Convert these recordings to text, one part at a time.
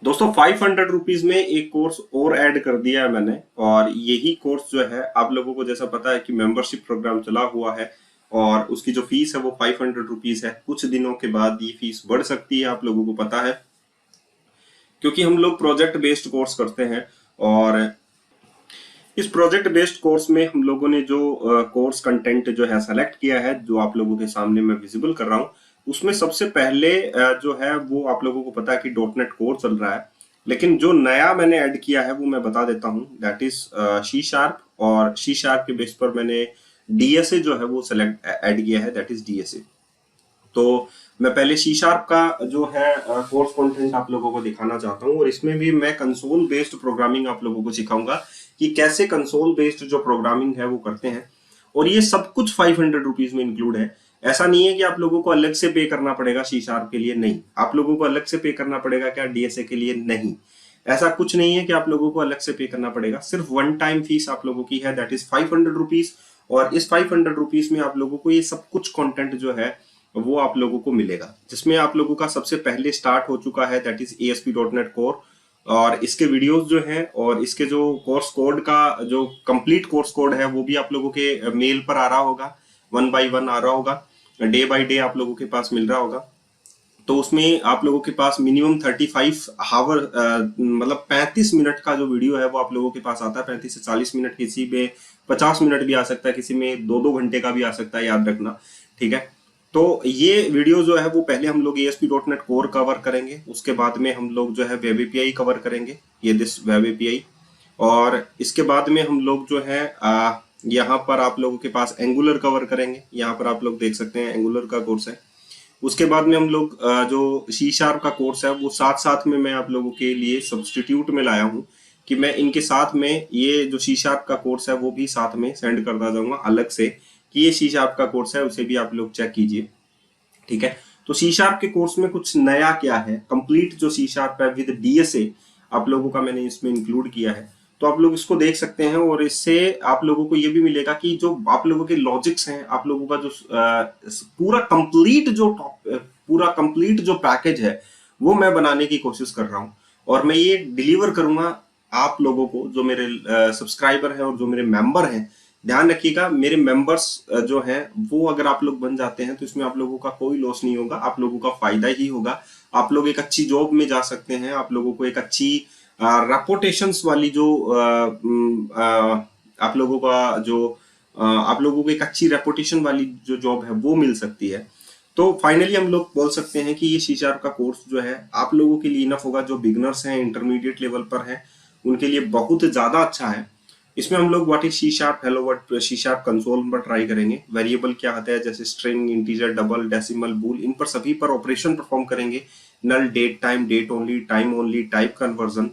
दोस्तों 500 रुपीज में एक कोर्स और ऐड कर दिया है मैंने। और यही कोर्स जो है आप लोगों को जैसा पता है कि मेंबरशिप प्रोग्राम चला हुआ है और उसकी जो फीस है वो 500 रुपीज है। कुछ दिनों के बाद ये फीस बढ़ सकती है, आप लोगों को पता है, क्योंकि हम लोग प्रोजेक्ट बेस्ड कोर्स करते हैं। और इस प्रोजेक्ट बेस्ड कोर्स में हम लोगों ने जो कोर्स कंटेंट जो है सेलेक्ट किया है, जो आप लोगों के सामने मैं विजिबल कर रहा हूँ, उसमें सबसे पहले जो है वो आप लोगों को पता है कि डॉट नेट कोर चल रहा है। लेकिन जो नया मैंने ऐड किया है वो मैं बता देता हूँ, दैट इज सी शार्प। और सी शार्प के बेस पर मैंने डीएसए जो है वो सेलेक्ट ऐड किया है, दैट इज डीएसए। तो मैं पहले सी शार्प का जो है कोर्स कंटेंट आप लोगों को दिखाना चाहता हूँ, और इसमें भी मैं कंसोल बेस्ड प्रोग्रामिंग आप लोगों को सिखाऊंगा कि कैसे कंसोल बेस्ड जो प्रोग्रामिंग है वो करते हैं। और ये सब कुछ 500 रुपीज में इंक्लूड है। ऐसा नहीं है कि आप लोगों को अलग से पे करना पड़ेगा सी शार्प के लिए, नहीं। आप लोगों को अलग से पे करना पड़ेगा क्या डीएसए के लिए, नहीं। ऐसा कुछ नहीं है कि आप लोगों को अलग से पे करना पड़ेगा। सिर्फ वन टाइम फीस आप लोगों की है, दैट इज 500 रुपीज। और इस 500 रुपीज में आप लोगों को ये सब कुछ कंटेंट जो है वो आप लोगों को मिलेगा, जिसमें आप लोगों का सबसे पहले स्टार्ट हो चुका है, दैट इज ASP.NET कोर। और इसके वीडियोस जो हैं और इसके जो कोर्स कोड का जो कंप्लीट कोर्स कोड है वो भी आप लोगों के मेल पर आ रहा होगा, वन बाय वन आ रहा होगा, डे बाय डे आप लोगों के पास मिल रहा होगा। तो उसमें आप लोगों के पास मिनिमम 35 आवर मतलब 35 मिनट का जो वीडियो है वो आप लोगों के पास आता है। 35 से 40 मिनट, किसी में 50 मिनट भी आ सकता है, किसी में 2-2 घंटे का भी आ सकता है, याद रखना, ठीक है। तो ये वीडियो जो है वो पहले हम लोग ASP.NET कोर कवर करेंगे, उसके बाद में हम लोग जो है वेब एपीआई कवर करेंगे, ये दिस वेब एपीआई। और इसके बाद में हम लोग जो है यहाँ पर आप लोगों के पास एंगुलर कवर करेंगे। यहाँ पर आप लोग देख सकते हैं एंगुलर का कोर्स है। उसके बाद में हम लोग जो सी शार्प का कोर्स है वो साथ साथ में मैं आप लोगों के लिए सब्सटीट्यूट में लाया हूँ कि मैं इनके साथ में ये जो सी शार्प का कोर्स है वो भी साथ में सेंड करता जाऊंगा अलग से, कि ये सी शार्प का कोर्स है, उसे भी आप लोग चेक कीजिए, ठीक है। तो सी शार्प के कोर्स में कुछ नया क्या है, कंप्लीट जो सी शार्प है विद डीएसए आप लोगों का मैंने इसमें इंक्लूड किया है। तो आप लोग इसको देख सकते हैं, और इससे आप लोगों को ये भी मिलेगा कि जो आप लोगों के लॉजिक्स हैं, आप लोगों का जो पूरा कंप्लीट जो पैकेज है वो मैं बनाने की कोशिश कर रहा हूँ। और मैं ये डिलीवर करूंगा आप लोगों को, जो मेरे सब्सक्राइबर हैं और जो मेरे मेंबर हैं। ध्यान रखिएगा, मेरे मेंबर्स जो हैं वो अगर आप लोग बन जाते हैं तो इसमें आप लोगों का कोई लॉस नहीं होगा, आप लोगों का फायदा ही होगा। आप लोग एक अच्छी जॉब में जा सकते हैं, आप लोगों को एक अच्छी रेपुटेशंस वाली जो आप लोगों का जो आप लोगों को एक अच्छी रेपुटेशन वाली जो जॉब है वो मिल सकती है। तो फाइनली हम लोग बोल सकते हैं कि ये सी शार्प का कोर्स जो है आप लोगों के लिए इनफ होगा। जो बिगनर्स हैं, इंटरमीडिएट लेवल पर हैं, उनके लिए बहुत ज्यादा अच्छा है। इसमें हम लोग what is C sharp, hello what C sharp console पर ट्राई करेंगे। वेरिएबल क्या होता है, जैसे string, integer, double, decimal, bool, इन पर सभी पर ऑपरेशन परफॉर्म करेंगे। Null, date time, date only, time only, type conversion.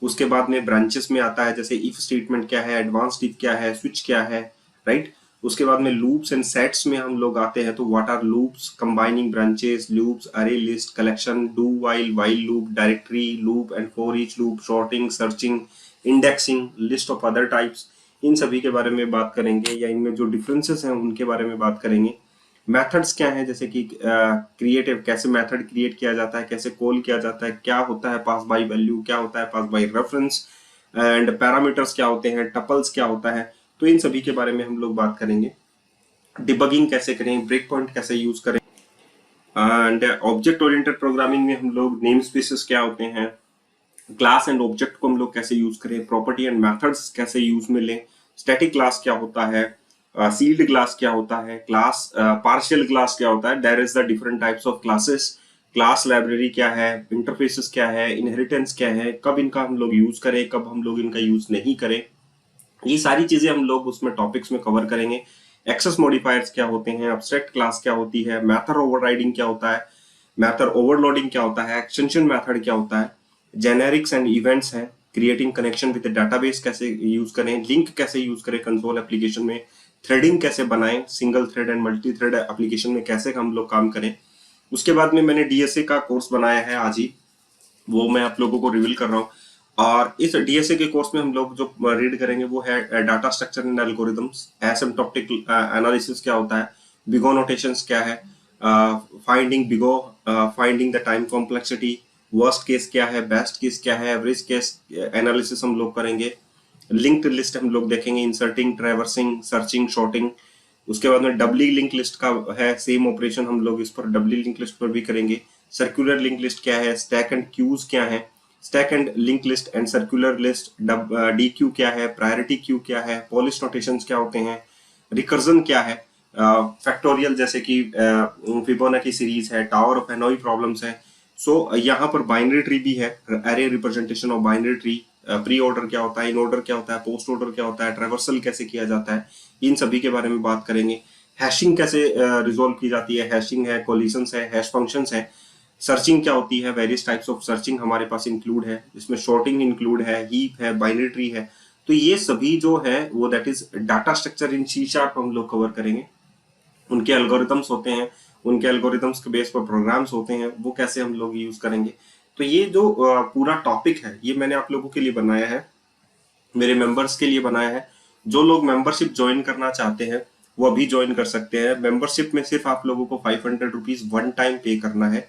उसके बाद में ब्रांचेस में आता है, जैसे इफ स्टेटमेंट क्या है, एडवांस्ड इफ क्या है, स्विच क्या है, राइट। उसके बाद में लूप्स एंड सेट्स में हम लोग आते हैं, तो what are loops, combining branches, loops, array, list, collection, do while loop, directory loop and for each loop, sorting, searching, indexing, list of other types. इन सभी के बारे में बात करेंगे, या इनमें जो डिफरेंसेस हैं उनके बारे में बात करेंगे। मेथड्स क्या हैं, जैसे कि क्रिएटिव, कैसे मेथड क्रिएट किया जाता है, कैसे कॉल किया जाता है, क्या होता है पास बाय वैल्यू, क्या होता है पास बाय रेफरेंस, एंड पैरामीटर्स क्या होते हैं, टपल्स क्या होता है। तो इन सभी के बारे में हम लोग बात करेंगे। डिबगिंग कैसे करें, ब्रेक पॉइंट कैसे यूज करें, एंड ऑब्जेक्ट ओरिएंटेड प्रोग्रामिंग में हम लोग नेम स्पेसेस क्या होते हैं, क्लास एंड ऑब्जेक्ट को हम लोग कैसे यूज करें, प्रॉपर्टी एंड मेथड्स कैसे यूज में लें, स्टैटिक क्लास क्या होता है, सील्ड क्लास क्या होता है, क्लास पार्शियल क्लास क्या होता है, there is the different types of classes, class library क्या है, इंटरफेसेस क्या है, इनहेरिटेंस क्या है, कब इनका हम लोग यूज करें, कब हम लोग इनका यूज नहीं करें। ये सारी चीजें हम लोग उसमें टॉपिक्स में कवर करेंगे। एक्सेस मॉडिफायर्स क्या होते हैं, एब्स्ट्रैक्ट क्लास क्या होती है, मैथड ओवरराइडिंग क्या होता है, मैथड ओवरलोडिंग क्या होता है, एक्सटेंशन मैथड क्या होता है, जेनेरिक्स एंड इवेंट्स हैं, क्रिएटिंग कनेक्शन विद डेटाबेस कैसे यूज करें, लिंक कैसे यूज करें कंसोल एप्लीकेशन में, थ्रेडिंग कैसे बनाएं, single thread and multi thread application में कैसे हम लोग काम करें। उसके बाद में मैंने डीएसए का कोर्स बनाया है आज ही, वो मैं आप लोगों को रिवील कर रहा हूँ। और इस डीएसए के कोर्स में हम लोग जो रीड करेंगे वो है data structure and algorithms, asymptotic analysis क्या होता है, बिगो नोटेशंस क्या है, finding big O, finding the time complexity, worst case क्या है, बेस्ट केस क्या है, एवरेज केस एनालिसिस हम लोग करेंगे, लिंक्ड लिस्ट हम लोग देखेंगे, इंसर्टिंग, ट्रैवर्सिंग, सर्चिंग, शॉर्टिंग। उसके बाद में डबली लिंक लिस्ट का है सेम ऑपरेशन, हम लोग इस पर डबली लिंक लिस्ट पर भी करेंगे। सर्कुलर लिंक लिस्ट क्या है, स्टैक एंड क्यूज क्या है, stack and link list and circular list, D Q क्या है, प्रायोरिटी क्यू क्या है, पॉलिश नोटेशंस क्या होते हैं, रिकर्जन क्या है, फैक्टोरियल जैसे कि फिबोनाची सीरीज है, टावर ऑफ हेनोई प्रॉब्लम्स है। सो यहाँ पर बाइनरी ट्री भी है, array representation of binary tree, pre order क्या होता है, इन ऑर्डर क्या होता है, पोस्ट ऑर्डर क्या होता है, ट्रेवर्सल कैसे किया जाता है, इन सभी के बारे में बात करेंगे। हैशिंग कैसे रिजोल्व की जाती है, हैशिंग है, कोलिशंस है, हैश फंक्शंस है, सर्चिंग क्या होती है, वेरियस टाइप्स ऑफ सर्चिंग हमारे पास इंक्लूड है, इसमें शॉर्टिंग इंक्लूड है, हीप है, बाइनरी ट्री है। तो ये सभी जो है वो that is data structure in C sharp हम लोग कवर करेंगे। उनके एल्गोरिथम्स होते हैं, उनके एल्गोरिथम्स के बेस पर प्रोग्राम्स होते हैं, वो कैसे हम लोग यूज करेंगे। तो ये जो पूरा टॉपिक है ये मैंने आप लोगों के लिए बनाया है, मेरे मेंबर्स के लिए बनाया है। जो लोग मेंबरशिप ज्वाइन करना चाहते हैं वो अभी ज्वाइन कर सकते हैं। मेंबरशिप में सिर्फ आप लोगों को 500 रुपीज वन टाइम पे करना है।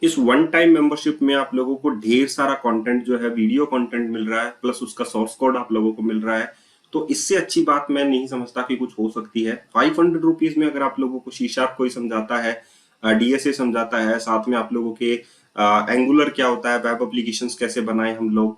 इस वन टाइम मेंबरशिप में आप लोगों को ढेर सारा कंटेंट जो है वीडियो कंटेंट मिल रहा है, प्लस उसका सोर्स कोड आप लोगों को मिल रहा है। तो इससे अच्छी बात मैं नहीं समझता कि कुछ हो सकती है। 500 रुपीज में अगर आप लोगों को सी शार्प कोई समझाता है, डीएसए समझाता है, साथ में आप लोगों के एंगुलर क्या होता है, वेब एप्लीकेशन कैसे बनाए हम लोग,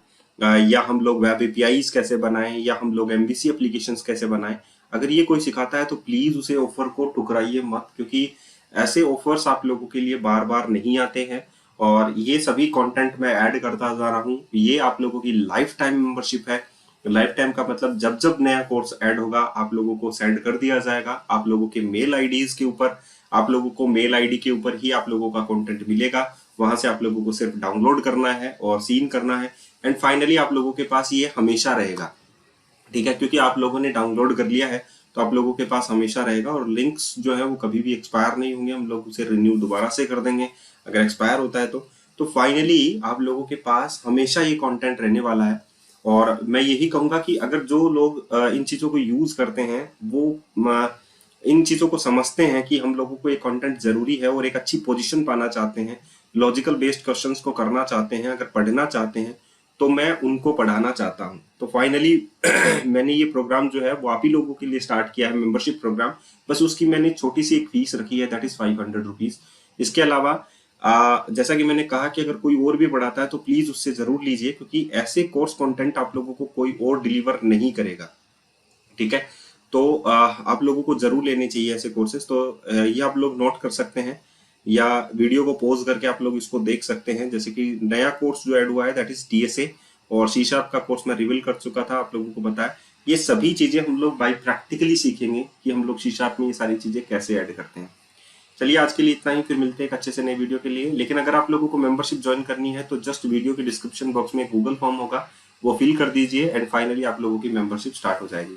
या हम लोग वेब एपीआईज कैसे बनाएं, या हम लोग एमवीसी एप्लीकेशंस कैसे बनाएं, अगर ये कोई सिखाता है तो प्लीज उसे ऑफर को ठुकराइए मत, क्योंकि ऐसे ऑफर्स आप लोगों के लिए बार बार नहीं आते हैं। और ये सभी कंटेंट मैं ऐड करता जा रहा हूँ। ये आप लोगों की लाइफ टाइम मेंबरशिप है। लाइफ टाइम का मतलब जब जब नया कोर्स ऐड होगा आप लोगों को सेंड कर दिया जाएगा, आप लोगों के मेल आईडीज के ऊपर, आप लोगों को मेल आईडी के ऊपर ही आप लोगों का कंटेंट मिलेगा। वहां से आप लोगों को सिर्फ डाउनलोड करना है और सीन करना है, एंड फाइनली आप लोगों के पास ये हमेशा रहेगा। ठीक है, क्योंकि आप लोगों ने डाउनलोड कर लिया है तो आप लोगों के पास हमेशा रहेगा, और लिंक्स जो है वो कभी भी एक्सपायर नहीं होंगे, हम लोग उसे रिन्यू दोबारा से कर देंगे अगर एक्सपायर होता है तो फाइनली आप लोगों के पास हमेशा ये कंटेंट रहने वाला है। और मैं यही कहूंगा कि अगर जो लोग इन चीजों को यूज करते हैं वो इन चीजों को समझते हैं कि हम लोगों को ये कंटेंट जरूरी है और एक अच्छी पोजीशन पाना चाहते हैं, लॉजिकल बेस्ड क्वेश्चंस को करना चाहते हैं, अगर पढ़ना चाहते हैं, तो मैं उनको पढ़ाना चाहता हूं। तो फाइनली मैंने ये प्रोग्राम जो है वो आप ही लोगों के लिए स्टार्ट किया है, मेंबरशिप प्रोग्राम। बस उसकी मैंने छोटी सी एक फीस रखी है, दैट इज 500 रुपीज। इसके अलावा जैसा कि मैंने कहा कि अगर कोई और भी बढ़ाता है तो प्लीज उससे जरूर लीजिए, क्योंकि ऐसे कोर्स कंटेंट आप लोगों को कोई और डिलीवर नहीं करेगा। ठीक है, तो आप लोगों को जरूर लेने चाहिए ऐसे कोर्सेज। तो ये आप लोग नोट कर सकते हैं, या वीडियो को पॉज करके आप लोग इसको देख सकते हैं। जैसे कि नया कोर्स जो ऐड हुआ है दैट इज डीएसए, और सी शार्प का कोर्स मैं रिवील कर चुका था, आप लोगों को बताया। ये सभी चीजें हम लोग बाय प्रैक्टिकली सीखेंगे कि हम लोग सी शार्प में ये सारी चीजें कैसे ऐड करते हैं। चलिए आज के लिए इतना ही, फिर मिलते हैं एक अच्छे से नए वीडियो के लिए। लेकिन अगर आप लोगों को मेंबरशिप ज्वाइन करनी है तो जस्ट वीडियो के डिस्क्रिप्शन बॉक्स में गूगल फॉर्म होगा, वो फिल कर दीजिए, एंड फाइनली आप लोगों की मेंबरशिप स्टार्ट हो जाएगी।